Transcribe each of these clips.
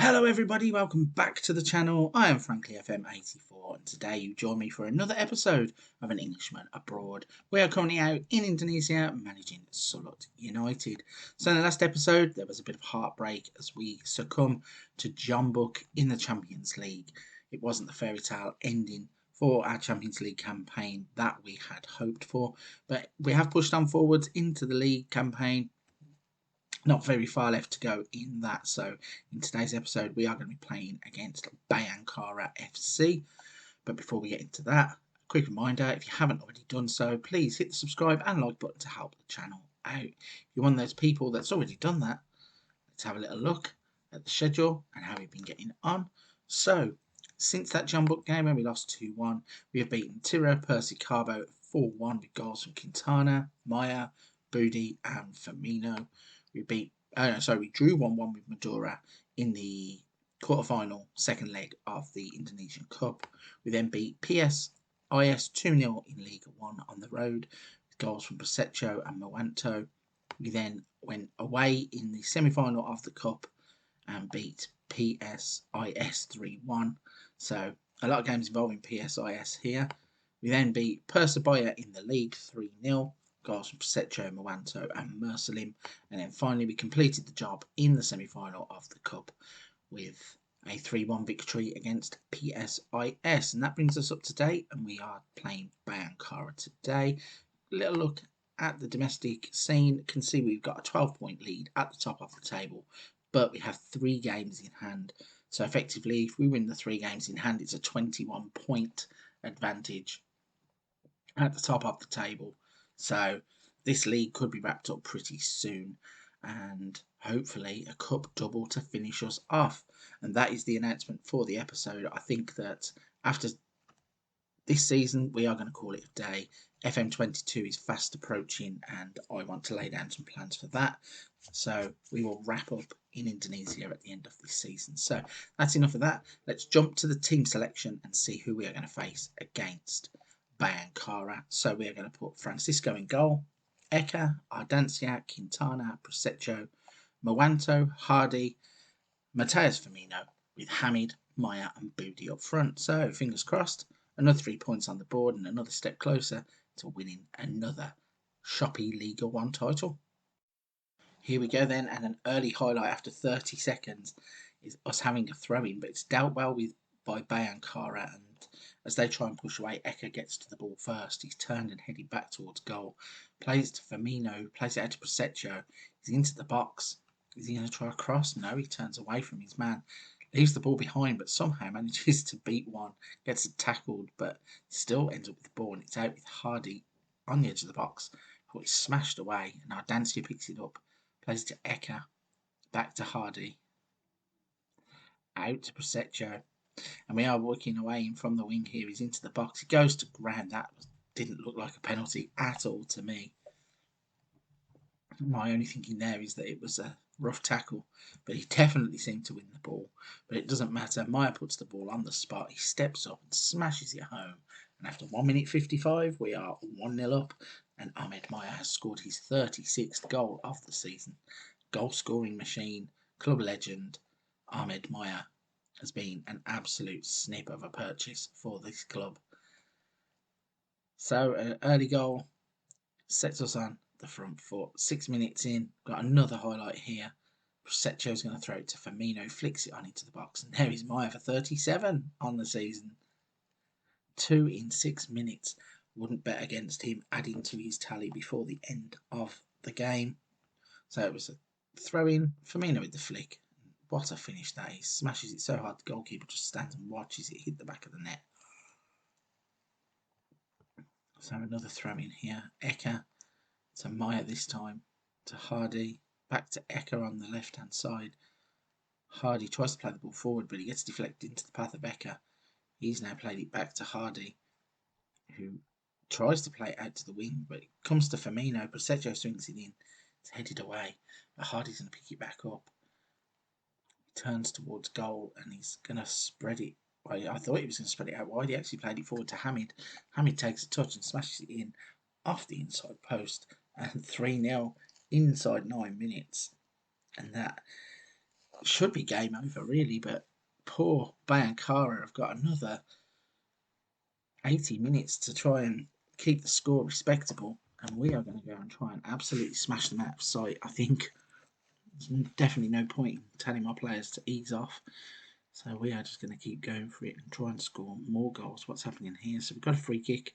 Hello everybody, welcome back to the channel. I am frankly FM84 and today you join me for another episode of An Englishman Abroad. We are currently out in Indonesia managing Sulut United. So in the last episode there was a bit of heartbreak as we succumb to Jombuk in the Champions League. It wasn't the fairy tale ending for our Champions League campaign that we had hoped for, but we have pushed on forwards into the league campaign. Not very far left to go in that, so in today's episode we are going to be playing against Bayangkara FC. But before we get into that, a quick reminder, if you haven't already done so, please hit the subscribe and like button to help the channel out. If you're one of those people that's already done that, let's have a little look at the schedule and how we've been getting on. So since that Jombuk game when we lost 2-1, we have beaten Tira Persikabo 4-1 with goals from Quintana, Maya, Budi and Firmino. We drew 1-1 with Madura in the quarterfinal second leg of the Indonesian Cup. We then beat PSIS 2-0 in Liga 1 on the road with goals from Prasetyo and Mowanto. We then went away in the semi-final of the Cup and beat PSIS 3-1. So a lot of games involving PSIS here. We then beat Persebaya in the league 3-0. Goals from Prasetyo, Mowanto and Mursalim. And then finally we completed the job in the semi-final of the Cup with a 3-1 victory against PSIS. And that brings us up to date and we are playing Bayangkara today. A little look at the domestic scene. You can see we've got a 12-point lead at the top of the table, but we have 3 games in hand. So effectively, if we win the 3 games in hand, it's a 21-point advantage at the top of the table. So this league could be wrapped up pretty soon and hopefully a cup double to finish us off. And that is the announcement for the episode. I think that after this season we are going to call it a day. FM22 is fast approaching and I want to lay down some plans for that. So we will wrap up in Indonesia at the end of this season. So that's enough of that. Let's jump to the team selection and see who we are going to face against Bayangkara. So we are going to put Francisco in goal, Eka, Ardancia, Quintana, Prasetyo, Mowanto, Hardy, Mateus Firmino with Hamid, Maya and Budi up front. So fingers crossed, another 3 points on the board and another step closer to winning another Shopee Liga 1 title. Here we go then, and an early highlight after 30 seconds is us having a throw-in, but it's dealt well with by Bayangkara, and as they try and push away, Eka gets to the ball first. He's turned and headed back towards goal. Plays to Firmino, plays it out to Prasetyo. He's into the box. Is he going to try a cross? No, he turns away from his man. Leaves the ball behind, but somehow manages to beat one. Gets it tackled, but still ends up with the ball, and it's out with Hardy on the edge of the box. But it's smashed away, and Ardancia picks it up. Plays to Eka. Back to Hardy. Out to Prasetyo. And we are working away in from the wing here. He's into the box. He goes to ground. That didn't look like a penalty at all to me. My only thinking there is that it was a rough tackle, but he definitely seemed to win the ball. But it doesn't matter. Maya puts the ball on the spot. He steps up and smashes it home. And after 1 minute 55, we are 1-0 up. And Ahmed Maya has scored his 36th goal of the season. Goal scoring machine, club legend, Ahmed Maya has been an absolute snip of a purchase for this club. So an early goal sets us on the front foot. 6 minutes in, got another highlight here. Prasetyo's going to throw it to Firmino, flicks it on into the box, and there is Maya for 37 on the season. 2 in 6 minutes. Wouldn't bet against him adding to his tally before the end of the game. So it was a throw-in. Firmino with the flick. What a finish that is. Smashes it so hard the goalkeeper just stands and watches it hit the back of the net. So another throw in here. Eka to Maya this time. To Hardy. Back to Eka on the left hand side. Hardy tries to play the ball forward, but he gets deflected into the path of Eka. He's now played it back to Hardy, who tries to play it out to the wing, but it comes to Firmino. Prasetyo swings it in. It's headed away, but Hardy's going to pick it back up. Turns towards goal and he's going to spread it. Well, I thought he was going to spread it out wide. He actually played it forward to Hamid. Hamid takes a touch and smashes it in off the inside post. And 3-0 inside 9 minutes. And that should be game over really, but poor Bayankara have got another 80 minutes to try and keep the score respectable, and we are going to go and try and absolutely smash them out of sight. I think there's definitely no point in telling my players to ease off. So we are just going to keep going for it and try and score more goals. What's happening here? So we've got a free kick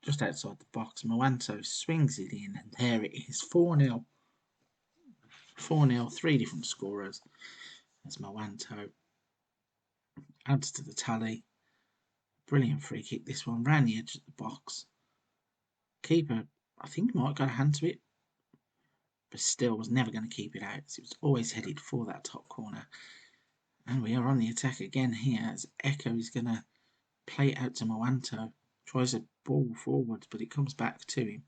just outside the box. Moanto swings it in, and there it is. 4-0. 4-0, three different scorers. As Moanto adds to the tally. Brilliant free kick, this one. Round the edge of the box. Keeper, I think, might have got a hand to it, but still was never going to keep it out. It was always headed for that top corner. And we are on the attack again here as Echo is going to play it out to Moanto. Tries a ball forward, but it comes back to him.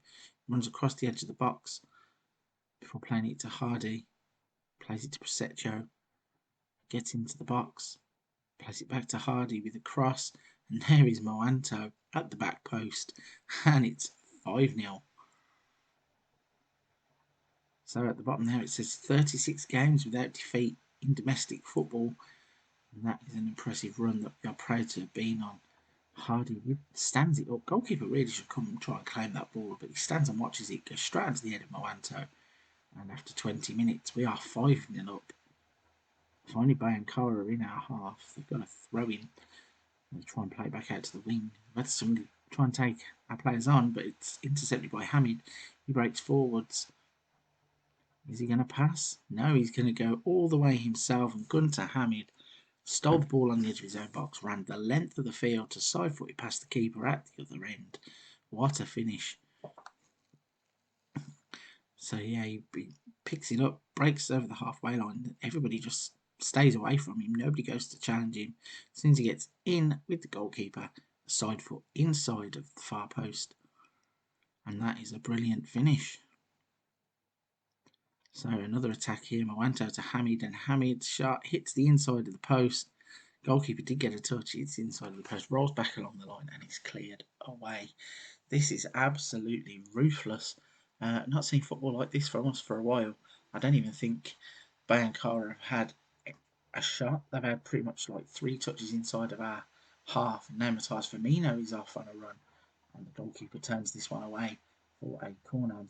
Runs across the edge of the box before playing it to Hardy. Plays it to Prosecco. Gets into the box. Plays it back to Hardy with a cross. And there is Moanto at the back post. And it's 5-0. So at the bottom there it says 36 games without defeat in domestic football. And that is an impressive run that we are proud to have been on. Hardy stands it up. Goalkeeper really should come and try and claim that ball, but he stands and watches it go straight into the head of Moanto. And after 20 minutes, we are 5-0 up. If only Bayankara are in our half, they've got to throw in and try and play it back out to the wing. We've had somebody try and take our players on, but it's intercepted by Hamid. He breaks forwards. Is he going to pass? No, he's going to go all the way himself and gun to Hamid. Stole the ball on the edge of his own box, ran the length of the field to side foot it past the keeper at the other end. What a finish. So yeah, he picks it up, breaks over the halfway line. Everybody just stays away from him. Nobody goes to challenge him. As soon as he gets in with the goalkeeper, the side foot inside of the far post. And that is a brilliant finish. So another attack here. Moanto to Hamid, and Hamid's shot hits the inside of the post. Goalkeeper did get a touch. It's inside of the post, rolls back along the line, and it's cleared away. This is absolutely ruthless. Not seen football like this from us for a while. I don't even think Bayankara have had a shot. They've had pretty much like 3 touches inside of our half. And now Matthias Firmino is off on a run, and the goalkeeper turns this one away for a corner. I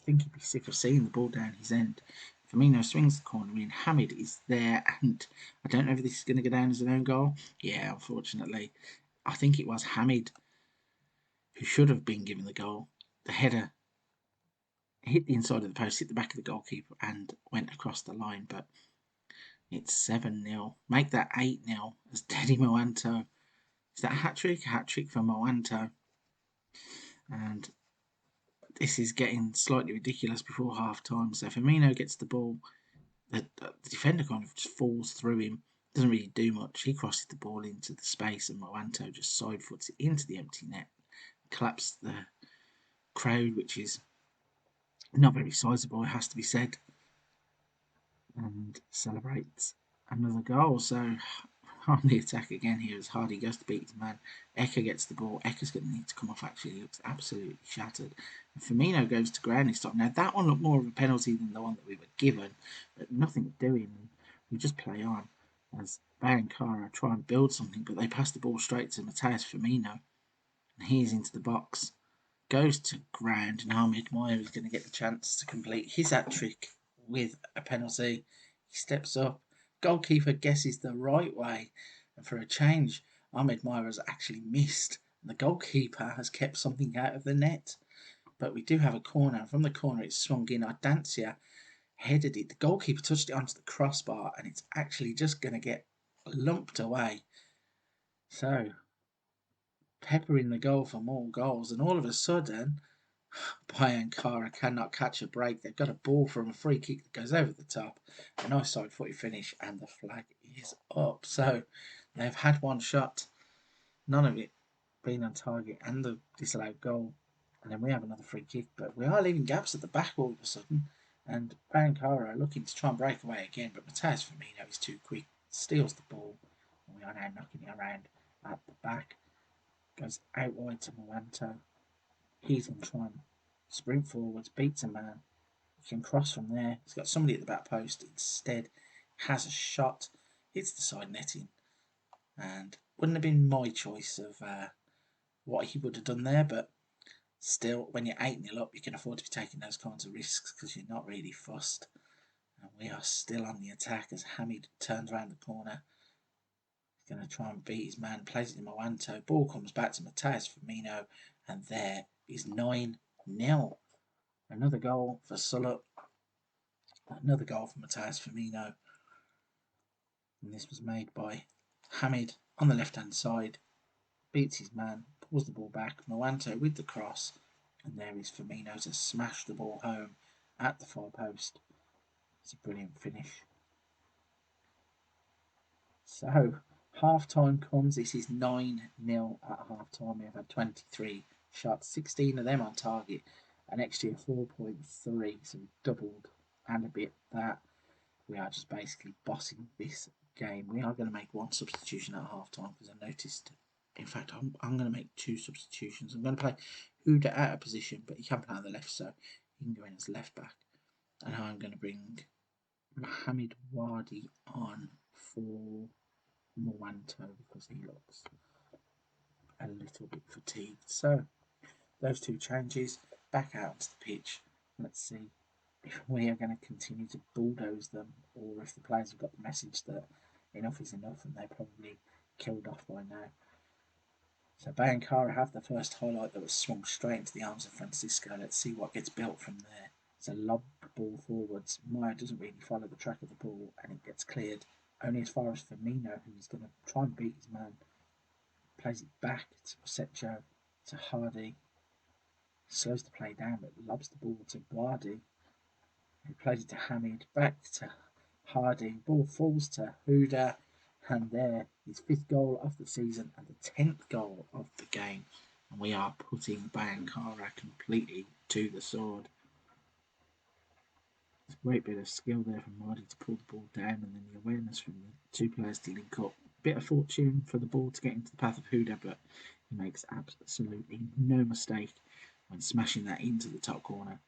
think he'd be sick of seeing the ball down his end. Firmino swings the corner in. Hamid is there, and I don't know if this is going to go down as an own goal. Yeah, unfortunately. I think it was Hamid who should have been given the goal. The header hit the inside of the post, hit the back of the goalkeeper, and went across the line. But it's 7-0. Make that 8-0 as Teddy Moanto. Is that a hat-trick? A hat-trick for Moanto. And this is getting slightly ridiculous before half-time. So Firmino gets the ball. The defender kind of just falls through him. Doesn't really do much. He crosses the ball into the space, and Moanto just side foots it into the empty net. Claps the crowd, which is not very sizable, it has to be said, and celebrates another goal. So on the attack again here as Hardy goes to beat his man. Eka gets the ball. Eka's going to need to come off actually. He looks absolutely shattered. And Firmino goes to ground this time. Now that one looked more of a penalty than the one that we were given, but nothing doing. We just play on as Bayankara try and build something, but they pass the ball straight to Matthias Firmino. And he's into the box. Goes to ground, and Ahmed Meyer is going to get the chance to complete his hat-trick with a penalty. He steps up. Goalkeeper guesses the right way, and for a change, Ahmed Meyer has actually missed. The goalkeeper has kept something out of the net. But we do have a corner. From the corner, it's swung in. Ardancia headed it. The goalkeeper touched it onto the crossbar, and it's actually just going to get lumped away. So peppering the goal for more goals, and all of a sudden, Bayankara cannot catch a break. They've got a ball from a free kick that goes over the top. A nice side footy finish, and the flag is up. So they've had one shot, none of it being on target, and the disallowed goal. And then we have another free kick, but we are leaving gaps at the back all of a sudden. And Bayankara are looking to try and break away again, but Matthias Firmino is too quick, steals the ball, and we are now knocking it around at the back. Goes out wide to Moanto. He's going to try and sprint forwards, beats a man, He can cross from there. He's got somebody at the back post. Instead, has a shot. Hits the side netting. And wouldn't have been my choice of what he would have done there, but still, when you're 8-0 up, you can afford to be taking those kinds of risks because you're not really fussed. And we are still on the attack as Hamid turns around the corner. He's going to try and beat his man, plays it in Mowanto. Ball comes back to Matthias Firmino, and there is 9-0. Another goal for Sulut. Another goal for Matthias Firmino. And this was made by Hamid on the left-hand side. Beats his man, pulls the ball back. Mowanto with the cross. And there is Firmino to smash the ball home at the far post. It's a brilliant finish. So, half time comes. This is 9-0 at half time. We have had 23 shots, 16 of them on target, an XG of 4.3, so we doubled and a bit that. We are just basically bossing this game. We are going to make one substitution at half time because I noticed. In fact, I'm going to make 2 substitutions. I'm going to play Huda out of position, but he can play on the left, so he can go in as left back. And I'm going to bring Mohamed Wadi on for Mowanto because he looks a little bit fatigued. So those 2 changes, back out onto the pitch. Let's see if we are going to continue to bulldoze them or if the players have got the message that enough is enough and they're probably killed off by now. So Bayankara have the first highlight that was swung straight into the arms of Francisco. Let's see what gets built from there. It's a lob ball forwards. Maya doesn't really follow the track of the ball and it gets cleared only as far as Firmino, who's going to try and beat his man. Plays it back to Secho, to Hardy. Slows the play down but lobs the ball to Wadi. He plays it to Hamid, back to Hardy. Ball falls to Huda. And there, his 5th goal of the season and the 10th goal of the game. And we are putting Bayankara completely to the sword. It's a great bit of skill there from Marty to pull the ball down and then the awareness from the 2 players to link up. Bit of fortune for the ball to get into the path of Huda, but he makes absolutely no mistake when smashing that into the top corner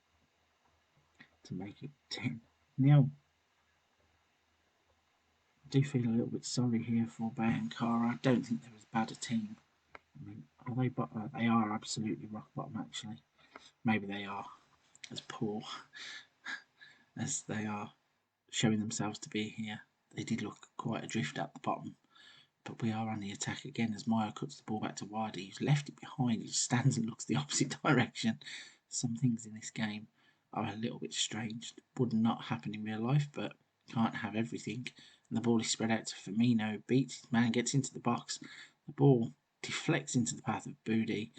to make it 10-0. I do feel a little bit sorry here for Bayankara. I don't think they're as bad a team. I mean, are they? They are absolutely rock bottom. Actually, maybe they are as poor as they are showing themselves to be here. They did look quite adrift at the bottom, but we are on the attack again as Maya cuts the ball back to Wadi, who's left it behind. He stands and looks the opposite direction. Some things in this game are a little bit strange. Would not happen in real life, but can't have everything. And the ball is spread out to Firmino, beats his man, gets into the box. The ball deflects into the path of Budi.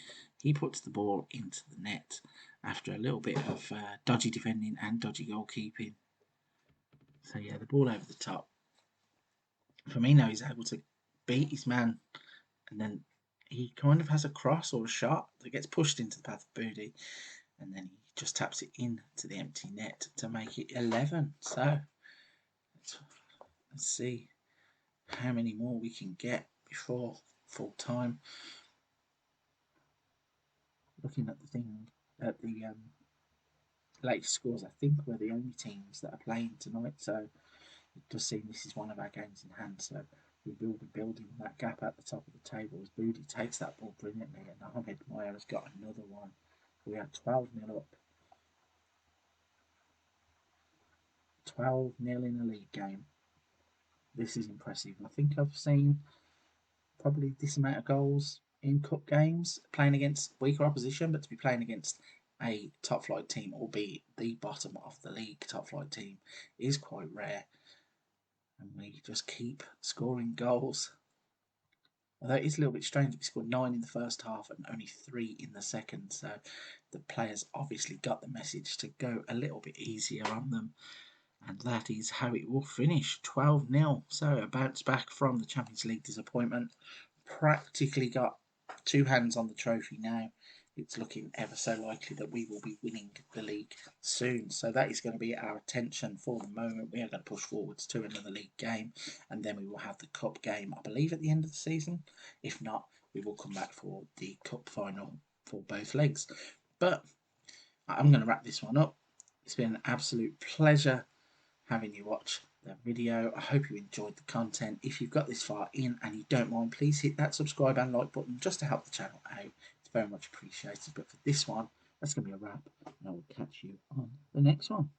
He puts the ball into the net after a little bit of dodgy defending and dodgy goalkeeping. So yeah, the ball over the top. Firmino is able to beat his man, and then he kind of has a cross or a shot that gets pushed into the path of Budi, and then he just taps it into the empty net to make it 11. So let's see how many more we can get before full time. Looking at the thing at the latest scores, I think we're the only teams that are playing tonight. So it does seem this is one of our games in hand. So we will be building that gap at the top of the table as Budi takes that ball brilliantly, and Ahmed Meyer has got another one. We are 12-0 up. 12-0 in a league game. This is impressive. I think I've seen probably this amount of goals in cup games playing against weaker opposition, but to be playing against a top flight team, albeit the bottom of the league top flight team, is quite rare. And we just keep scoring goals. Although it is a little bit strange, we scored 9 in the first half and only 3 in the second, so the players obviously got the message to go a little bit easier on them. And that is how it will finish, 12-0. So a bounce back from the Champions League disappointment. Practically got 2 hands on the trophy now. It's looking ever so likely that we will be winning the league soon. So that is going to be our attention for the moment. We are going to push forwards to another league game, and then we will have the cup game, I believe, at the end of the season. If not, we will come back for the cup final for both legs. But I'm going to wrap this one up. It's been an absolute pleasure having you watch the video. I hope you enjoyed the content. If you've got this far in and you don't mind, please hit that subscribe and like button just to help the channel out. It's very much appreciated. But for this one, that's going to be a wrap, and I will catch you on the next one.